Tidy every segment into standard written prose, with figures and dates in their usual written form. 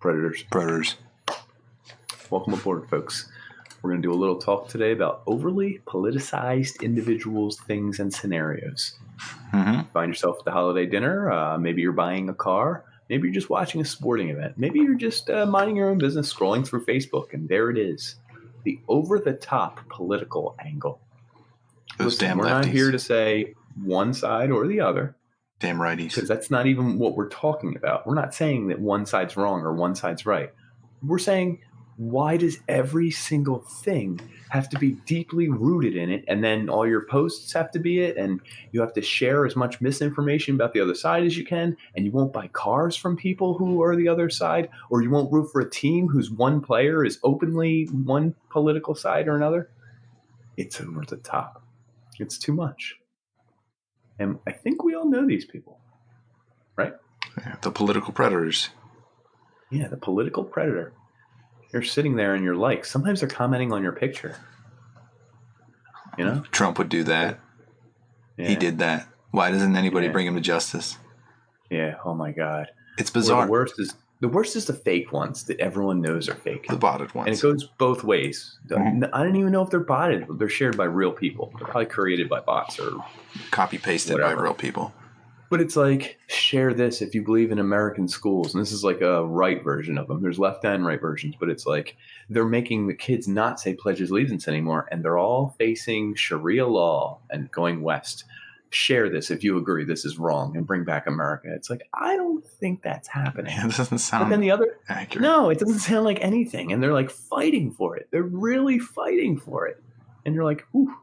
Predators. Welcome aboard, folks. We're going to do a little talk today about overly politicized individuals, things, and scenarios. Find yourself at the holiday dinner. Maybe you're buying a car. Maybe you're just watching a sporting event. Maybe you're just minding your own business, scrolling through Facebook, and there it is. The over-the-top political angle. Listen, we're not here to say one side or the other. Damn righties. Because that's not even what we're talking about. We're not saying that one side's wrong or one side's right. We're saying, why does every single thing have to be deeply rooted in it, and then all your posts have to be it, and you have to share as much misinformation about the other side as you can, and you won't buy cars from people who are the other side, or you won't root for a team whose one player is openly one political side or another? It's over the top. It's too much. And I think we all know these people, right? Yeah, the political predators. Yeah, the political predator. You're sitting there and you're like, sometimes they're commenting on your picture. You know? Trump would do that. Yeah. He did that. Why doesn't anybody bring him to justice? Yeah, oh my God. It's bizarre. Well, the worst is the fake ones that everyone knows are fake. The botted ones. And it goes both ways. I don't even know if they're botted. They're shared by real people. They're probably created by bots or copy-pasted by real people. But it's like, share this if you believe in American schools. And this is like a right version of them. There's left and right versions. But it's like they're making the kids not say Pledge of Allegiance anymore. And they're all facing Sharia law and going west. Share this if you agree this is wrong and bring back America. It's like, I don't think that's happening. Yeah, it doesn't sound but then the other, accurate. No, it doesn't sound like anything. And they're like fighting for it. They're really fighting for it. And you're like, ooh.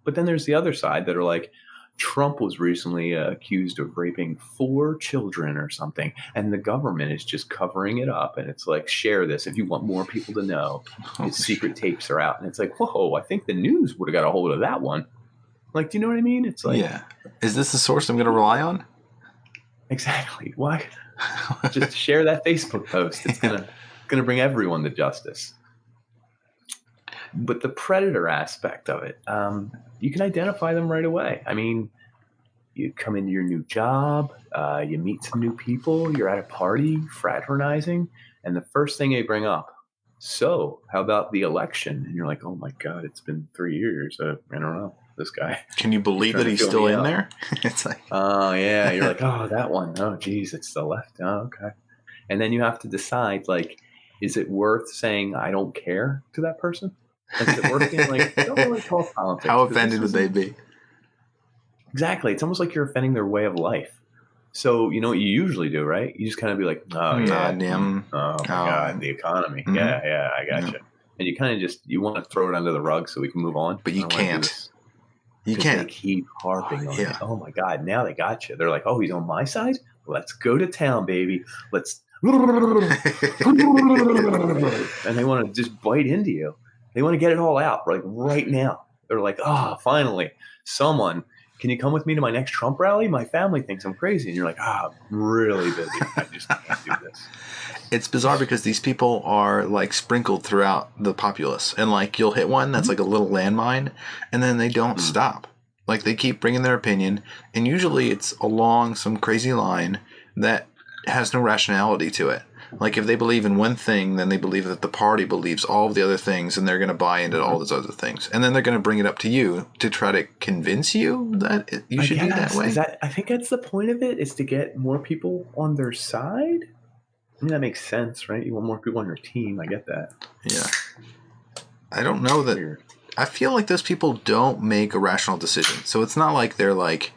But then there's the other side that are like, Trump was recently accused of raping 4 children or something. And the government is just covering it up. And it's like, share this if you want more people to know. His secret tapes are out. And it's like, whoa, I think the news would have got a hold of that one. Like, do you know what I mean? It's like, yeah. Is this the source I'm going to rely on? Exactly. Why? Just share that Facebook post. It's gonna bring everyone to justice. But the predator aspect of it, you can identify them right away. I mean, you come into your new job, you meet some new people, you're at a party, fraternizing, and the first thing they bring up, so how about the election? And you're like, oh my God, it's been 3 years. I don't know. This guy. Can you believe that he's still in there? It's like, oh yeah, you're like, oh, that one. Oh geez, it's the left. Oh, okay. And then you have to decide, like, is it worth saying I don't care to that person? Like, is it worth being like, I don't really talk politics? How offended would they be? Exactly. It's almost like you're offending their way of life. So you know what you usually do, right? You just kind of be like, oh yeah, damn. Oh my God, the economy. Mm-hmm. Yeah, I gotcha. And you kind of you want to throw it under the rug so we can move on, but you can't. You can't. They keep harping on it. Oh my God! Now they got you. They're like, "Oh, he's on my side. Let's go to town, baby. Let's." And they want to just bite into you. They want to get it all out, like right now. They're like, "Oh, finally, someone. Can you come with me to my next Trump rally? My family thinks I'm crazy." And you're like, I'm really busy. I just can't do this." It's bizarre because these people are like sprinkled throughout the populace, and like you'll hit one that's like a little landmine, and then they don't stop. Like they keep bringing their opinion, and usually it's along some crazy line that has no rationality to it. Like if they believe in one thing, then they believe that the party believes all of the other things, and they're going to buy into all those other things, and then they're going to bring it up to you to try to convince you that you should be that way. I think that's the point of it, is to get more people on their side. I mean, that makes sense, right? You want more people on your team. I get that. Yeah. I don't know that. Weird. I feel like those people don't make a rational decision. So it's not like they're like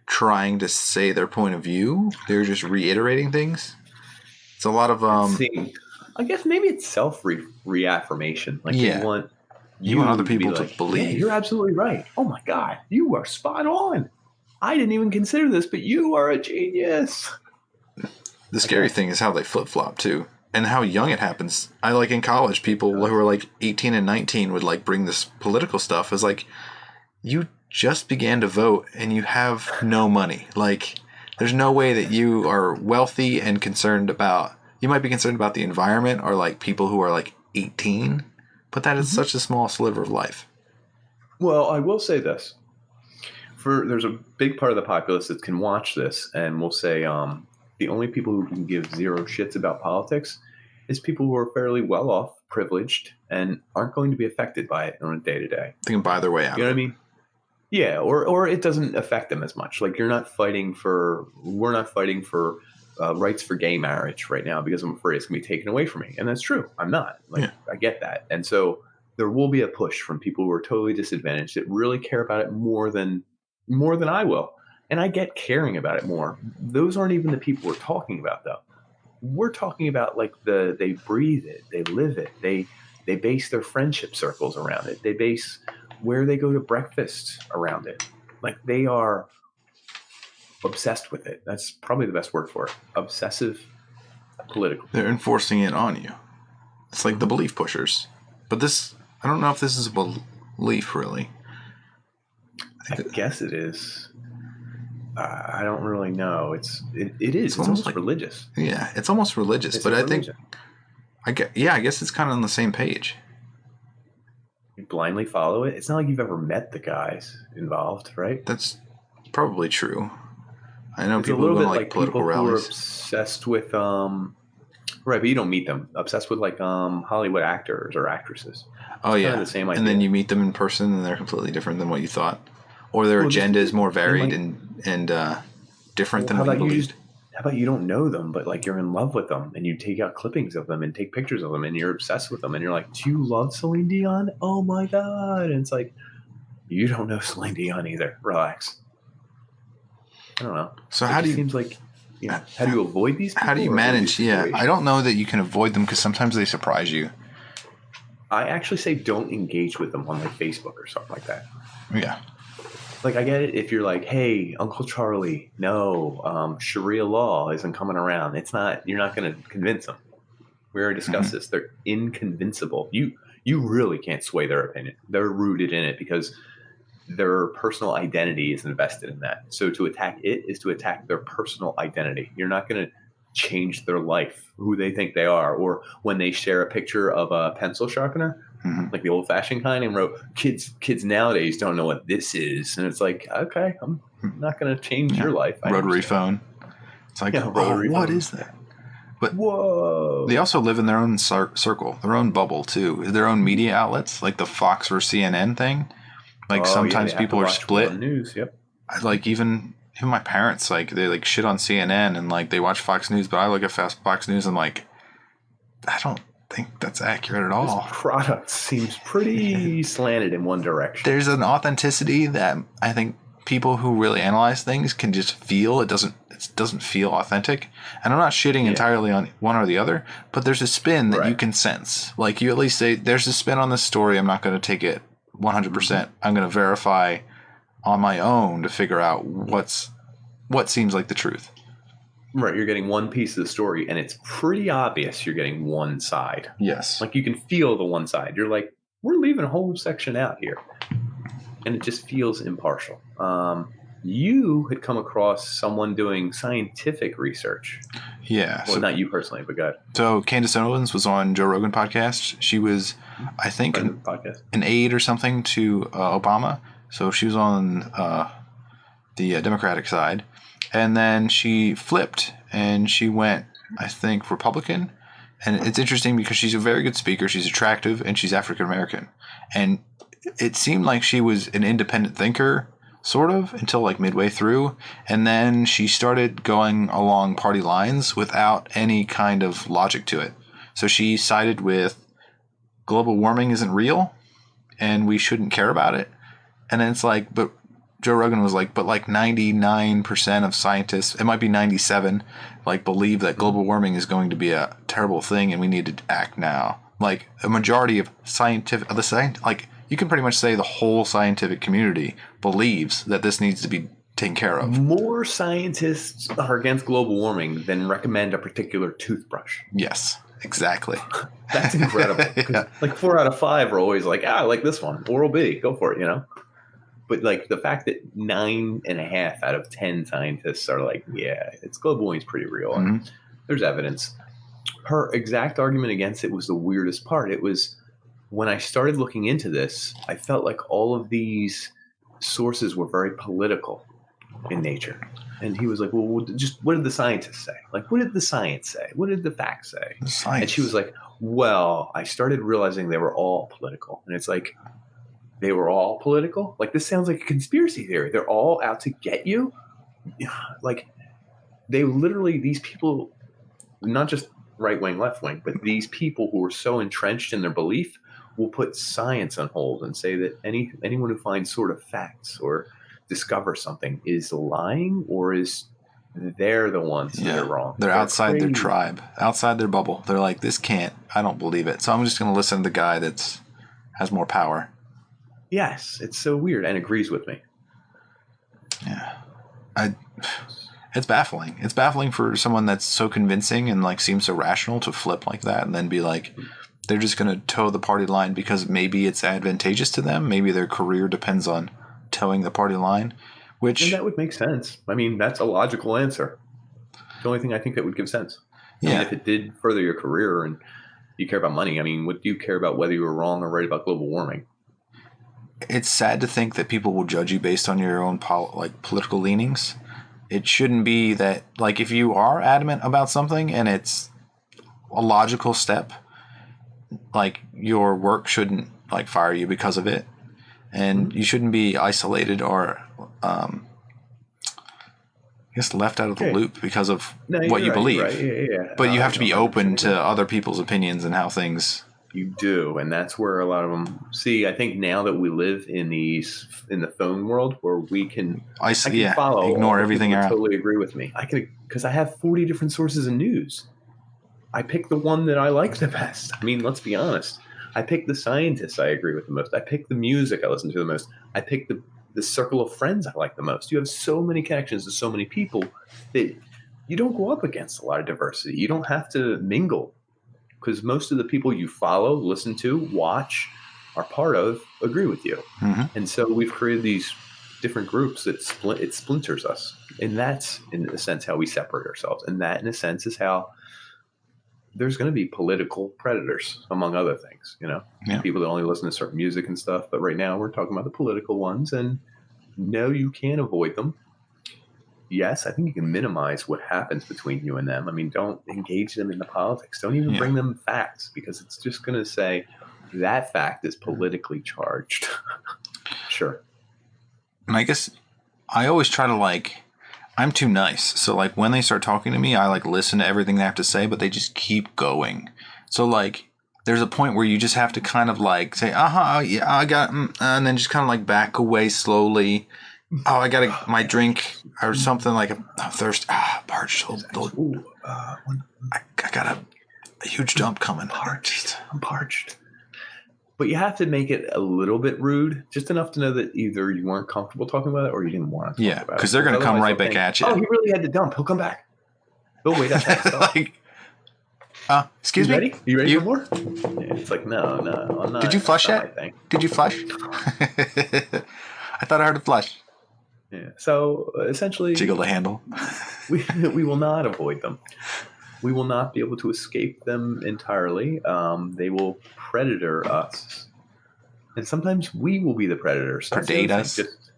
trying to say their point of view. They're just reiterating things. It's a lot of I guess maybe it's reaffirmation. Like you want other people to believe. Yeah, you're absolutely right. Oh my God, you are spot on. I didn't even consider this, but you are a genius. The scary thing is how they flip-flop, too, and how young it happens. I like in college, people who are like 18 and 19 would like bring this political stuff as like, you just began to vote and you have no money. Like, there's no way that you are wealthy and concerned about, you might be concerned about the environment or like people who are like 18, but that is such a small sliver of life. Well, I will say this. there's a big part of the populace that can watch this and will say the only people who can give zero shits about politics is people who are fairly well off, privileged, and aren't going to be affected by it on a day to day. They can buy their way out. You know what I mean? Yeah, or it doesn't affect them as much. Like we're not fighting for rights for gay marriage right now because I'm afraid it's gonna be taken away from me, and that's true. I'm not. I get that, and so there will be a push from people who are totally disadvantaged that really care about it more than I will, and I get caring about it more. Those aren't even the people we're talking about, though. We're talking about like they breathe it, they live it, they base their friendship circles around it, they base where they go to breakfast around it. Like they are obsessed with it. That's probably the best word for it. Obsessive political. They're enforcing it on you. It's like the belief pushers. But I don't know if this is a belief really. I guess it is. I don't really know. It is. It's almost like religious. Yeah, it's almost religious. But I think, I guess it's kind of on the same page. You blindly follow it. It's not like you've ever met the guys involved, right? That's probably true. I know it's people who like political people rallies. Who are obsessed with right, but you don't meet them. Obsessed with like Hollywood actors or actresses. Oh yeah, kind of the same idea. And then you meet them in person, and they're completely different than what you thought, or their agenda is more varied and different than what you believed. How about you don't know them, but like you're in love with them, and you take out clippings of them and take pictures of them, and you're obsessed with them, and you're like, "Do you love Celine Dion? Oh my god!" And it's like, you don't know Celine Dion either. Relax. I don't know. So how do you? Seems like, how do you avoid these people? How do you manage? Yeah, I don't know that you can avoid them because sometimes they surprise you. I actually say don't engage with them on like Facebook or something like that. Yeah. Like I get it if you're like, hey, Uncle Charlie, no, Sharia law isn't coming around. It's not. You're not going to convince them. We already discussed this. They're inconvincible. You really can't sway their opinion. They're rooted in it because their personal identity is invested in that. So to attack it is to attack their personal identity. You're not going to change their life, who they think they are, or when they share a picture of a pencil sharpener, like the old-fashioned kind, and wrote, kids nowadays don't know what this is. And it's like, okay, I'm not going to change your life. Rotary phone. It's like, what is that? But whoa. They also live in their own circle, their own bubble, too. Their own media outlets, like the Fox or CNN thing. Like sometimes people are split. News, yep. Like even my parents, like they like shit on CNN and like they watch Fox News, but I look at Fox News and like, I don't think that's accurate at all. This product seems pretty slanted in one direction. There's an authenticity that I think people who really analyze things can just feel. It doesn't feel authentic. And I'm not shitting entirely on one or the other, but there's a spin that you can sense. Like you at least say, there's a spin on this story. I'm not going to take it 100%. I'm going to verify on my own to figure out what seems like the truth. Right, you're getting one piece of the story, and it's pretty obvious you're getting one side. Yes. Like you can feel the one side. You're like, we're leaving a whole section out here. And it just feels impartial. You had come across someone doing scientific research. Yeah. Well, not you personally, but go ahead. So Candace Owens was on Joe Rogan podcast. She was, I think, an aide or something to Obama. So she was on the Democratic side. And then she flipped and she went, I think, Republican. And it's interesting because she's a very good speaker. She's attractive and she's African American. And it seemed like she was an independent thinker, sort of, until like midway through. And then she started going along party lines without any kind of logic to it. So she sided with global warming isn't real and we shouldn't care about it. And then it's like, but Joe Rogan was like, but like 99% of scientists, it might be 97, like believe that global warming is going to be a terrible thing and we need to act now. Like a majority of like you can pretty much say the whole scientific community believes that this needs to be taken care of. More scientists are against global warming than recommend a particular toothbrush. Yes, exactly. That's incredible. Yeah. Like 4 out of 5 are always like, I like this one. Oral-B, go for it, you know? But like the fact that 9.5 out of 10 scientists are like, yeah, it's global warming is pretty real. And there's evidence. Her exact argument against it was the weirdest part. It was when I started looking into this, I felt like all of these sources were very political in nature. And he was like, well, just what did the scientists say? Like, what did the science say? What did the facts say? The And she was science. like, well, I started realizing they were all political. And it's like, they were all political? Like, this sounds like a conspiracy theory. They're all out to get you? Like, they literally, these people, not just right wing, left wing, but these people who are so entrenched in their belief will put science on hold and say that anyone who finds sort of facts or discovers something is lying, or is they're the ones that are Yeah. wrong. They're They're outside their crazy. tribe, outside their bubble. They're like, this can't, I don't believe it. So I'm just going to listen to the guy that's has more power. Yes, it's so weird and agrees with me. Yeah. It's baffling. It's baffling for someone that's so convincing and like seems so rational to flip like that and then be like, they're just going to toe the party line because maybe it's advantageous to them. Maybe their career depends on towing the party line, And which, that would make sense. I mean, that's a logical answer. It's the only thing I think that would give sense. I mean, yeah, if it did further your career and you care about money, I mean, what do you care about whether you were wrong or right about global warming? it's sad to think that people will judge you based on your own political leanings. It shouldn't be that, like, if you are adamant about something and it's a logical step, like, your work shouldn't like fire you because of it, and Mm-hmm. you shouldn't be isolated or I guess left out of the Okay. loop because of No, what you're you right. You're right. believe. Yeah. But you I have to be 100% open agree. to other people's opinions and how things. You do, and that's where a lot of them see. I think now that we live in the phone world, where I can follow all Ignore the people everything that around. totally agree with me. I can, because I have 40 different sources of news. I pick the one that I like the best. I mean, let's be honest. I pick the scientists I agree with the most. I pick the music I listen to the most. I pick the circle of friends I like the most. You have so many connections to so many people that you don't go up against a lot of diversity. You don't have to mingle, because most of the people you follow, listen to, watch, are part of, agree with you. Mm-hmm. And so we've created these different groups that it splinters us. And that's, in a sense, how we separate ourselves. And that, in a sense, is how there's going to be political predators, among other things, Yeah. people that only listen to certain music and stuff. But right now we're talking about the political ones, and no, you can't avoid them. Yes, I think you can minimize what happens between you and them. I mean, don't engage them in the politics. Don't even bring them facts, because it's just going to say that fact is politically charged. Sure. And I guess I always try to I'm too nice. So like when they start talking to me, I like listen to everything they have to say, but they just keep going. So like there's a point where you just have to kind of like say, yeah, I got, and then just kind of like back away slowly. Oh, I got my drink or something like a thirst. Parched. Ooh, I got a huge dump coming. I'm parched. But you have to make it a little bit rude, just enough to know that either you weren't comfortable talking about it or you didn't want to talk about it. Because they're going to come right back at you. Oh, he really had to dump. He'll come back. He'll wait outside the stall. Excuse me? Ready? You ready for more? Yeah, it's like, no, I'm not. Did you flush yet? Did you flush? I thought I heard a flush. Yeah. So essentially, jiggle the handle. we will not avoid them. We will not be able to escape them entirely. They will predator us, and sometimes we will be the predators. Predate us. Just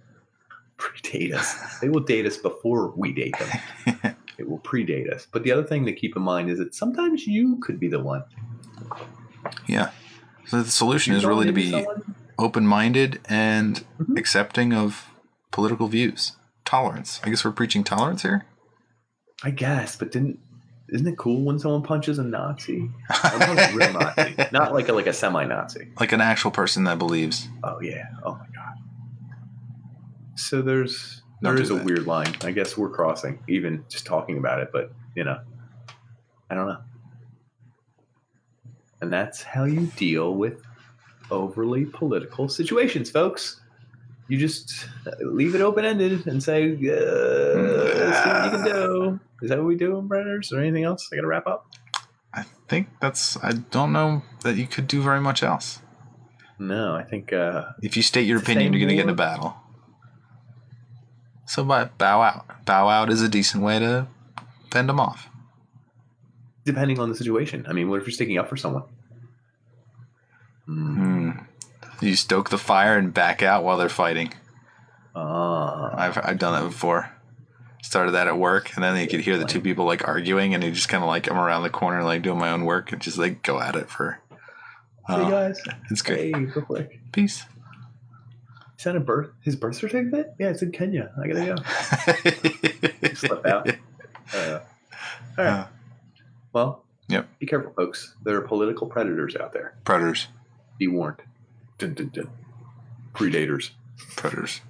predate us. They will date us before we date them. It will predate us. But the other thing to keep in mind is that sometimes you could be the one. Yeah. So the solution is really to be open-minded and accepting of political views. Tolerance. I guess we're preaching tolerance here? I guess, but isn't it cool when someone punches a Nazi? A real Nazi. Not like a semi-Nazi. Like an actual person that believes. Oh, yeah. Oh, my God. So there is a weird line. I guess we're crossing, even just talking about it, but, I don't know. And that's how you deal with overly political situations, folks. You just leave it open-ended and say, see what you can do. Is that what we do in Predators? Or anything else? I got to wrap up? I think I don't know that you could do very much else. No, I think... if you state your opinion, you're going to get in a battle. So bow out. Bow out is a decent way to fend them off. Depending on the situation. I mean, what if you're sticking up for someone? You stoke the fire and back out while they're fighting. I've done that before. Started that at work, and then you could hear the two people like arguing, and you just kind of like I'm around the corner like doing my own work and just like go at it for. Hey guys, it's great. Hey, real quick. Peace. He sent his birth certificate? Yeah, it's in Kenya. I gotta go. Slip out. All right. Well, yep. Be careful, folks. There are political predators out there. Predators. Be warned. Dun, dun, dun. Predators. Predators.